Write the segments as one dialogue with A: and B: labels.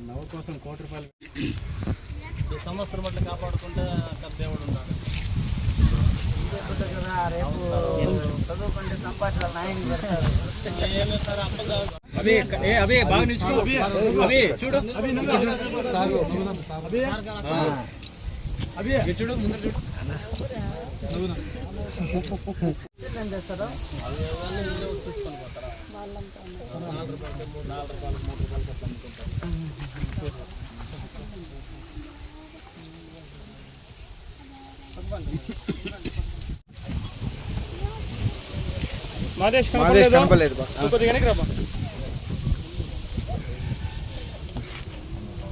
A: నవ్వు కోసం ₹1 కోటి ఈ సంవత్సరం అట్లా కాపాడుకుంటే దేవుడు ఉన్నాడు.
B: రేపు చదువుకుంటే సంపాదన నాయన పెడతారు.
C: అవి బాగా నిల్చుకో, అవి చూడు, చూడు ముందర చూడు.
B: ఏం చేస్తారో
A: తీసుకొని పోతారా? ₹4, ₹3 అట్లా అమ్ముకుంటారు.
C: మాదేశ్ కనపడలేదు కొద్దిగా వెనక్కి రాబా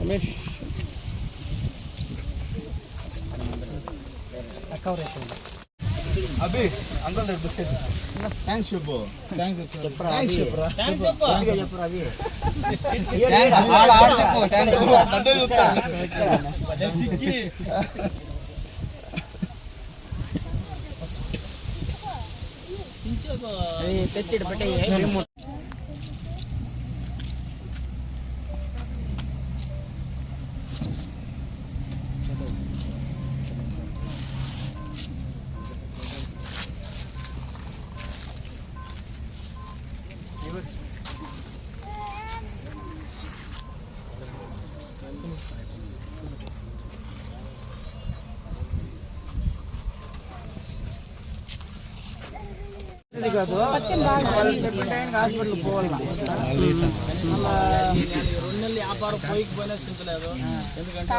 C: రమేష్.
D: అభి అంకల్ థ్యాంక్స్ చెప్పు.
B: తెచ్చిడు పెట్టే కాదు హాస్పిటల్ పోవాలి.
A: 2 నెలలు వ్యాపారం పోయినా చింతలేదు. ఎందుకంటే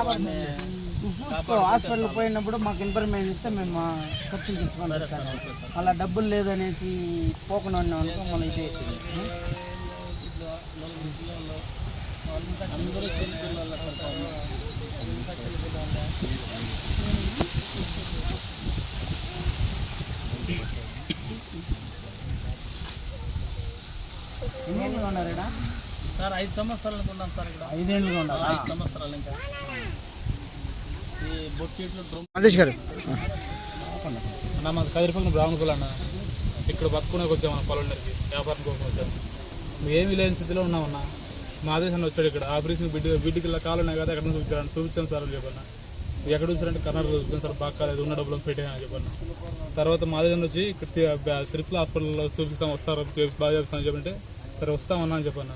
B: హాస్పిటల్ పోయినప్పుడు మాకు ఇన్ఫర్మేషన్ ఇస్తే మేము ఖర్చులు తెచ్చుకుంటాం సార్. అలా డబ్బులు లేదనేసి పోకుండా ఉన్నాం అనుకో మనం ఇదే
A: అందరూ చిన్నపిల్లలు
B: ఎన్నేళ్ళుగా ఉన్నారు ఇక్కడ
A: సార్? 5 సంవత్సరాలు అనుకున్నాం సార్. ఇక్కడ
B: 5 ఏళ్ళుగా ఉన్నారు.
A: 5 సంవత్సరాలు. ఇంకా ఈ బొక్కెట్లు
C: మహేష్ గారు
E: అన్న మాది కదిరిపల్లి బ్రాహ్మణులు అన్న. ఇక్కడ బతుకునే వచ్చాం మన పొలందరికి, వ్యాపారం కోసం వచ్చాము. ఏమీ లేని స్థితిలో ఉన్నామన్నా. మా ఆదేశాన్ని వచ్చాడు ఇక్కడ ఆపరేషన్ బిడ్డకి ఇలా కాలు ఉన్నాయి కదా, ఎక్కడ నుంచి చూపించాను సార్ అని చెప్పన్న. ఎక్కడ చూసారంటే కర్ణాటకలో చూపించాను సార్, బాగా కాలేదు, ఉన్న డబ్బులు పెట్టాను చెప్పన్న. తర్వాత మా ఆదేశం వచ్చి ఇక్కడ సిరిపుల హాస్పిటల్లో చూపిస్తాం, వస్తారు బాగా చేస్తామని చెప్పంటే సరే వస్తామన్నా అని చెప్పన్న.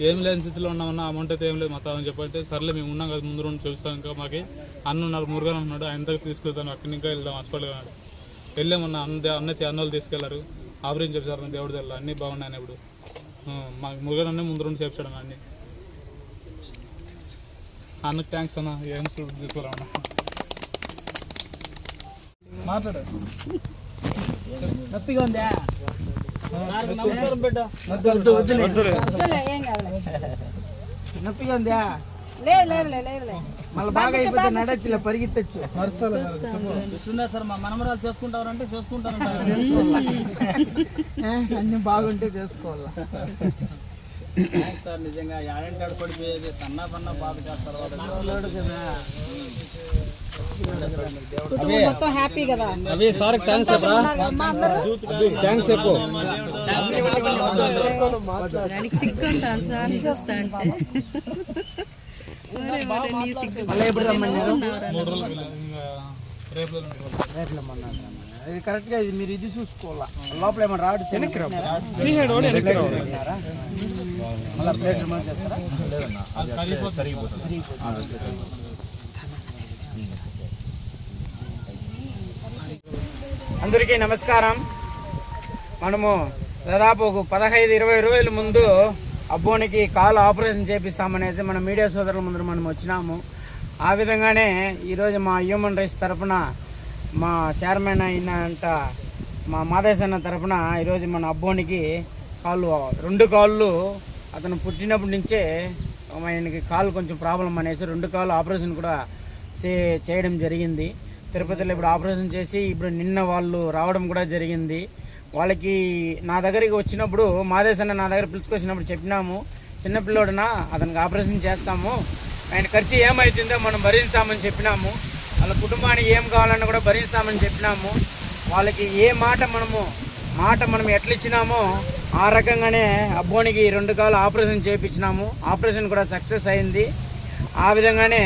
E: ఏం లేని స్థితిలో ఉన్నామన్నా, అమౌంట్ అయితే ఏం లేదు మొత్తం అని చెప్పంటే సర్లే మేము ఉన్నాం కదా ముందు రోజు చూపిస్తాం. ఇంకా మాకు అన్న ఉన్నారు, మురుగన్ ఉన్నాడు, ఆయన దగ్గర తీసుకెళ్తాను, అక్కడి ఇంకా వెళ్దాం హాస్పిటల్ అన్నాడు. వెళ్ళామన్నా. అన్నోళ్ళు తీసుకెళ్లారు, ఆపరేషన్ చేశారు, దేవుడి దగ్గర అన్నీ బాగున్నాయని. ఇప్పుడు మాకు మురుగన్ అన్నీ ముందు రోజు చేపించాడు అన్నీ. అన్నకు థ్యాంక్స్ అన్న. ఏం తీసుకోవాలన్నా
A: మాట్లాడు. నొప్పిగా ఉందా? నమస్కారం బిడ్డ.
B: నొప్పిగా ఉందా? మళ్ళీ బాగా అయిపోతే నడచ్చులే, పరిగెత్తచ్చు.
A: ఎట్లున్నా సార్? మా మనమరాలు చేసుకుంటారంటే చేసుకుంటారంట.
B: అన్ని బాగుంటే చేసుకోవాలా
A: సార్. నిజంగా యాడంటాడు పడిపోయేది సన్న పన్న బాధ కాదు తర్వాత
F: మొత్తం హ్యాపీ కదా.
C: అవి సార్ థ్యాంక్స్ చెప్పు.
F: సిగ్గుంటాను సార్ చూస్తా అంటే.
B: మళ్ళీ ఎప్పుడు రమ్మన్నారు?
E: 3 రోజులు రేపు
B: ఇది కరెక్ట్ గా మీరు ఇది చూసుకోవాలా. లోపల ఏమన్నా రాడు మళ్ళీ ప్లేట్ రిమూవ్ చేస్తారా? అందరికీ నమస్కారం. మనము దాదాపు ఒక 15-20 రోజుల ముందు అబ్బోనికి కాలు ఆపరేషన్ చేపిస్తామనేసి మన మీడియా సోదరుల ముందు మనం వచ్చినాము. ఆ విధంగానే ఈరోజు మా హ్యూమన్ రైట్స్ తరఫున మా చైర్మన్ అయినంట మా మాదేశన్న తరఫున ఈరోజు మన అబ్బోనికి కాళ్ళు 2 కాళ్ళు అతను పుట్టినప్పటి నుంచే ఆయనకి కాళ్ళు కొంచెం ప్రాబ్లం అనేసి 2 కాళ్ళు ఆపరేషన్ కూడా చేయడం జరిగింది. తిరుపతిలో ఇప్పుడు ఆపరేషన్ చేసి ఇప్పుడు నిన్న వాళ్ళు రావడం కూడా జరిగింది. వాళ్ళకి నా దగ్గరికి వచ్చినప్పుడు మాదేశన్న నా దగ్గర పిలుచుకొచ్చినప్పుడు చెప్పినాము, చిన్నపిల్లోడునా అతనికి ఆపరేషన్ చేస్తాము, ఆయన ఖర్చు ఏమవుతుందో మనం భరిస్తామని చెప్పినాము, వాళ్ళ కుటుంబానికి ఏం కావాలన్నా కూడా భరిస్తామని చెప్పినాము. వాళ్ళకి ఏ మాట మనం ఎట్లా ఇచ్చినామో ఆ రకంగానే అబ్బోనికి 2 కాళ్ళు ఆపరేషన్ చేయించినాము. ఆపరేషన్ కూడా సక్సెస్ అయింది. ఆ విధంగానే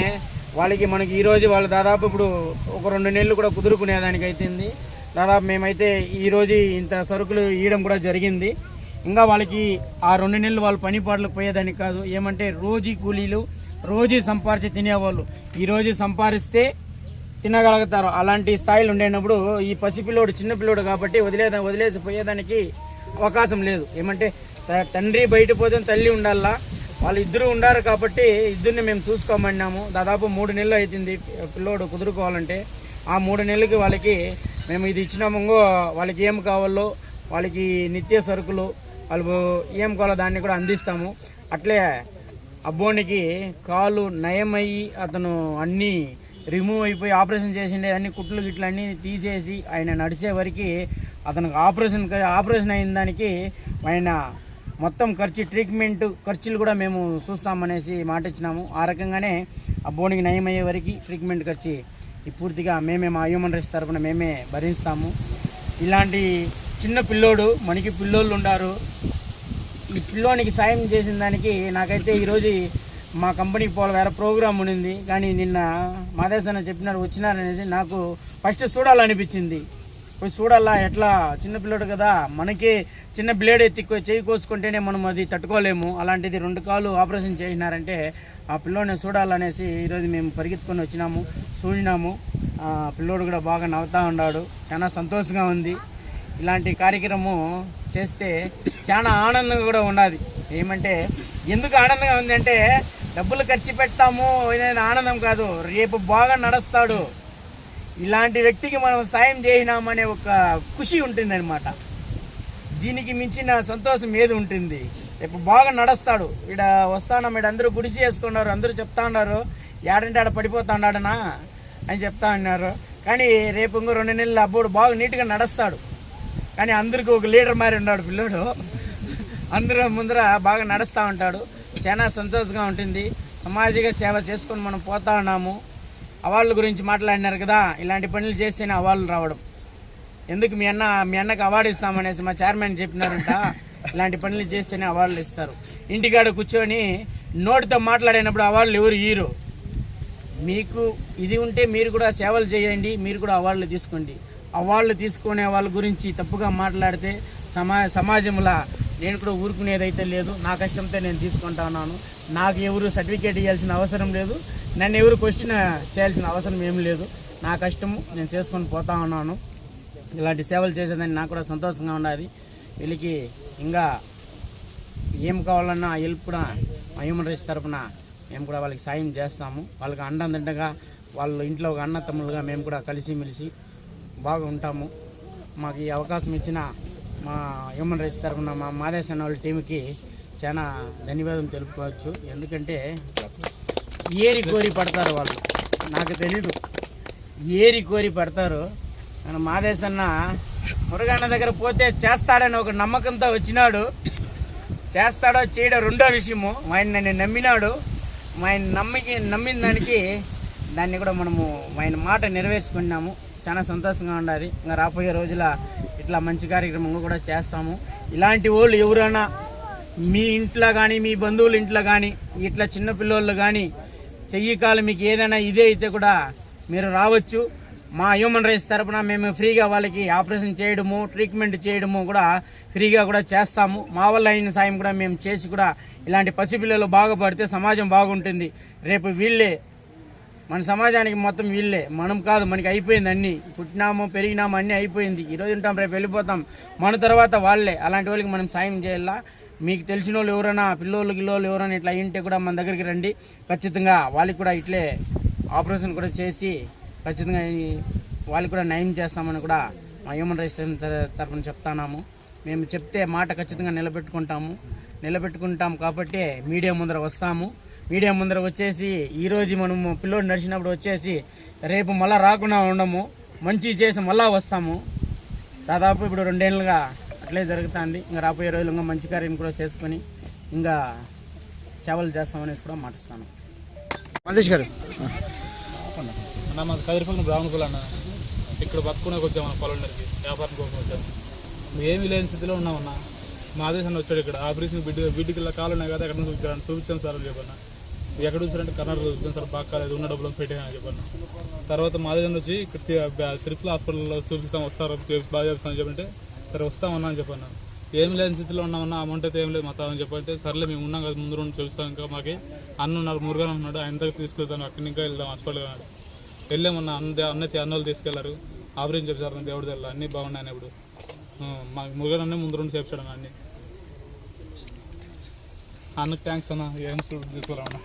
B: మనకి ఈరోజు వాళ్ళు దాదాపు ఇప్పుడు ఒక 2 నెలలు కూడా కుదురుకునేదానికి అవుతుంది. దాదాపు మేమైతే ఈరోజు ఇంత సరుకులు ఇవ్వడం కూడా జరిగింది. ఇంకా వాళ్ళకి ఆ 2 నెలలు వాళ్ళు పని పాటలకు పోయేదానికి కాదు. ఏమంటే రోజు కూలీలు రోజు సంపాదించి తినేవాళ్ళు. ఈరోజు సంపాదిస్తే తినగలుగుతారు. అలాంటి స్థాయిలో ఉండేటప్పుడు ఈ పసిపిల్లోడు చిన్నపిల్లోడు కాబట్టి వదిలేసి పోయేదానికి అవకాశం లేదు. ఏమంటే తండ్రి బయట పోతే తల్లి ఉండాలా, వాళ్ళు ఇద్దరు ఉండారు కాబట్టి ఇద్దరిని మేము చూసుకోమన్నాము. దాదాపు 3 నెలలు అవుతుంది పిల్లోడు కుదురుకోవాలంటే. ఆ 3 నెలలకి వాళ్ళకి మేము ఇది ఇచ్చినాము. వాళ్ళకి ఏం కావాలో వాళ్ళకి నిత్య సరుకులు వాళ్ళు ఏం కావాలో దాన్ని కూడా అందిస్తాము. అట్లే అబ్బోనికి కాలు నయమయ్యి అతను అన్నీ రిమూవ్ అయిపోయి ఆపరేషన్ చేసిండే అన్ని కుట్లు గిట్లు అన్నీ తీసేసి ఆయన నడిచే వరకు అతనికి ఆపరేషన్ అయిన దానికి ఆయన మొత్తం ట్రీట్మెంట్ ఖర్చులు కూడా మేము చూస్తామనేసి మాట ఇచ్చినాము. ఆ రకంగానే అబ్బోనికి నయమయ్యే వరకు ట్రీట్మెంట్ ఖర్చు పూర్తిగా మా హ్యూమన్ రైట్స్ తరఫున మేమే భరిస్తాము. ఇలాంటి చిన్న పిల్లోడు మనకి పిల్లోళ్ళు ఉండారు. ఈ పిల్లోనికి సాయం చేసిన దానికి నాకైతే ఈరోజు మా కంపెనీకి వేరే ప్రోగ్రామ్ ఉండింది, కానీ నిన్న మాదేశన్న చెప్పినారు వచ్చినారనేసి నాకు ఫస్ట్ చూడాలనిపించింది. పోయి చూడాలా ఎట్లా చిన్నపిల్లడు కదా, మనకి చిన్న బ్లేడ్ ఎత్తి చేయి కోసుకుంటేనే మనం అది తట్టుకోలేము. అలాంటిది 2 కాళ్ళు ఆపరేషన్ చేసినారంటే ఆ పిల్లోడిని చూడాలనేసి ఈరోజు మేము పరిగెత్తుకొని వచ్చినాము, చూసినాము. పిల్లోడు కూడా బాగా నవ్వుతూ ఉన్నాడు. చాలా సంతోషంగా ఉంది. ఇలాంటి కార్యక్రమం చేస్తే చాలా ఆనందంగా కూడా ఉన్నది. ఏమంటే ఎందుకు ఆనందంగా ఉందంటే డబ్బులు ఖర్చు పెడతాము అనేది ఆనందం కాదు, రేపు బాగా నడుస్తాడు, ఇలాంటి వ్యక్తికి మనం సాయం చేసినామనే ఒక ఖుషి ఉంటుంది అనమాట. దీనికి మించిన సంతోషం ఏది ఉంటుంది? రేపు బాగా నడుస్తాడు. ఇక్కడ వస్తాను మీరు అందరూ గుడిసి వేసుకున్నారు, అందరూ చెప్తా ఉన్నారు ఏడంటే ఆడ పడిపోతా ఉన్నాడనా అని చెప్తా ఉన్నారు. కానీ రేపు ఇంకో 2 నెలలు అబ్బోడు బాగా నీట్గా నడుస్తాడు. కానీ అందరికీ ఒక లీడర్ మారి ఉన్నాడు పిల్లోడు, అందరూ ముందర బాగా నడుస్తూ ఉంటాడు. చాలా సంతోషంగా ఉంటుంది. సామాజిక సేవ చేసుకొని మనం పోతా ఉన్నాము. అవార్డుల గురించి మాట్లాడినారు కదా, ఇలాంటి పనులు చేస్తేనే అవార్డులు రావడం. ఎందుకు మీ అన్నకు అవార్డు ఇస్తామనేసి మా చైర్మన్ చెప్పినారంట. ఇలాంటి పనులు చేస్తేనే అవార్డులు ఇస్తారు. ఇంటికాడ కూర్చొని నోటితో మాట్లాడినప్పుడు అవార్డులు ఎవరు ఇయ్యరు. మీకు ఇది ఉంటే మీరు కూడా సేవలు చేయండి, మీరు కూడా అవార్డులు తీసుకోండి. అవార్డులు తీసుకునే వాళ్ళ గురించి తప్పుగా మాట్లాడితే సమాజంలో నేను కూడా ఊరుకునేదైతే లేదు. నా కష్టంతో నేను తీసుకుంటా ఉన్నాను. నాకు ఎవరు సర్టిఫికేట్ ఇవ్వాల్సిన అవసరం లేదు, నన్ను ఎవరు క్వశ్చన్ చేయాల్సిన అవసరం ఏం లేదు. నా కష్టము నేను చేసుకొని పోతా ఉన్నాను. ఇలాంటి సేవలు చేసేదాన్ని నాకు కూడా సంతోషంగా ఉన్నది. వీళ్ళకి ఇంకా ఏం కావాలన్నా హెల్ప్ కూడా మా హ్యూమన్ రైట్స్ తరఫున మేము కూడా వాళ్ళకి సాయం చేస్తాము. వాళ్ళకి అండదండగా వాళ్ళ ఇంట్లో ఒక అన్న తమ్ముళ్ళుగా మేము కూడా కలిసిమెలిసి బాగా ఉంటాము. మాకు ఈ అవకాశం ఇచ్చిన మా హ్యూమన్ రైట్స్ తరఫున మా మాదేశన్న వాళ్ళ టీంకి చాలా ధన్యవాదం తెలుపుకోవచ్చు. ఎందుకంటే ఏరి కోరి పడతారు వాళ్ళు, నాకు తెలీదు ఏరి కోరి పడతారు. నేను మాదేశన్న మురుగన్న దగ్గర పోతే చేస్తాడని ఒక నమ్మకంతో వచ్చినాడు. చేస్తాడో చేయడో రెండో విషయము. ఆయన నన్ను నమ్మినాడు. ఆయన నమ్మిన దాన్ని కూడా మనము ఆయన మాట నెరవేర్చుకున్నాము. చాలా సంతోషంగా ఉండాలి. ఇంకా రాబోయే రోజుల ఇట్లా మంచి కార్యక్రమం కూడా చేస్తాము. ఇలాంటి వాళ్ళు ఎవరైనా మీ ఇంట్లో కానీ మీ బంధువుల ఇంట్లో కానీ ఇట్లా చిన్నపిల్లలు కానీ చెయ్యి కాలు మీకు ఏదైనా ఇదే అయితే కూడా మీరు రావచ్చు. మా హ్యూమన్ రైట్స్ తరఫున మేము ఫ్రీగా వాళ్ళకి ఆపరేషన్ చేయడము ట్రీట్మెంట్ చేయడము కూడా ఫ్రీగా కూడా చేస్తాము. మా వల్ల అయిన సాయం కూడా మేము చేసి కూడా ఇలాంటి పసిపిల్లలు బాగుపడితే సమాజం బాగుంటుంది. రేపు వీళ్ళే మన సమాజానికి మొత్తం వీళ్ళే, మనం కాదు. మనకి అయిపోయింది, అన్నీ పుట్టినాము పెరిగినాము అన్నీ అయిపోయింది. ఈరోజు ఉంటాం రేపు వెళ్ళిపోతాం, మన తర్వాత వాళ్ళే. అలాంటి వాళ్ళకి మనం సాయం చేయాలా. మీకు తెలిసిన వాళ్ళు ఎవరైనా పిల్లోళ్ళు ఎవరైనా ఇట్లా అయ్యింటే కూడా మన దగ్గరికి రండి. ఖచ్చితంగా వాళ్ళకి కూడా ఇట్లే ఆపరేషన్ కూడా చేసి ఖచ్చితంగా వాళ్ళకి కూడా నయం చేస్తామని కూడా మా హ్యూమన్ రైట్స్ తరఫున చెప్తున్నాము. మేము చెప్తే మాట ఖచ్చితంగా నిలబెట్టుకుంటాం కాబట్టి మీడియా ముందర వస్తాము. మీడియా ముందర వచ్చేసి ఈరోజు మనము పిల్లోడు నడిచినప్పుడు వచ్చేసి రేపు మళ్ళీ రాకుండా ఉండము, మంచి చేసి మళ్ళీ వస్తాము. దాదాపు ఇప్పుడు 2 ఏళ్ళుగా అట్లే జరుగుతుంది. ఇంకా రాబోయే రోజులు ఇంకా మంచి కార్యం కూడా చేసుకొని ఇంకా సేవలు చేస్తామనేసి కూడా మాటిస్తాను.
C: మల్లేష్ గారు అన్న మాది కదిరిపల్లి బ్రాహ్మణ కులం అన్న.
E: ఇక్కడ బతుకునే వచ్చాము మన పొలందరికి వ్యాపారం కోసం వచ్చాము. ఏమీ లేని స్థితిలో ఉన్నామన్నా. మా ఆదేశాన్ని వచ్చాడు ఇక్కడ ఆపరేషన్ బిడ్డకి ఇలా కాలు ఉన్నాయి కదా ఎక్కడ నుంచి చూపించాను సార్ అని చెప్పన్నా. ఎక్కడ చూసారంటే కర్ణాటకలో చూపించాను సార్, బాగా కాలేదు, ఉన్న డబ్బులు పెట్టాను చెప్పన్నా. తర్వాత మా ఆదేశాన్ని వచ్చి ఇక్కడ తిరుపతి హాస్పిటల్లో చూపిస్తాం వస్తారు బాగా చేస్తామని చెప్పంటే సరే వస్తామన్నా అని చెప్పన్నా. ఏం లేని స్థితిలో ఉన్నామన్నా, అమౌంట్ అయితే ఏం లేదు మొత్తం అని చెప్పంటే సర్లే మేము ఉన్నాం కదా ముందు రెండు చూపిస్తాం. ఇంకా మాకు అన్న ఉన్నారు, మురుగన్ ఉన్నాడు, ఆయన దగ్గర తీసుకెళ్తాను, అక్కడి ఇంకా వెళ్దాం హాస్పిటల్ అన్నాడు. వెళ్ళామన్నా. అన్నోళ్ళు తీసుకెళ్లారు, ఆపరేషన్ చేశారు, దేవుడి దగ్గర అన్నీ బాగున్నాయని. ఇప్పుడు మా మురుగన్ అన్నీ ముందు రెండు చేపించాడు అన్నీ. అన్నకు థ్యాంక్స్ అన్న, ఏం తీసుకోవాలన్నా.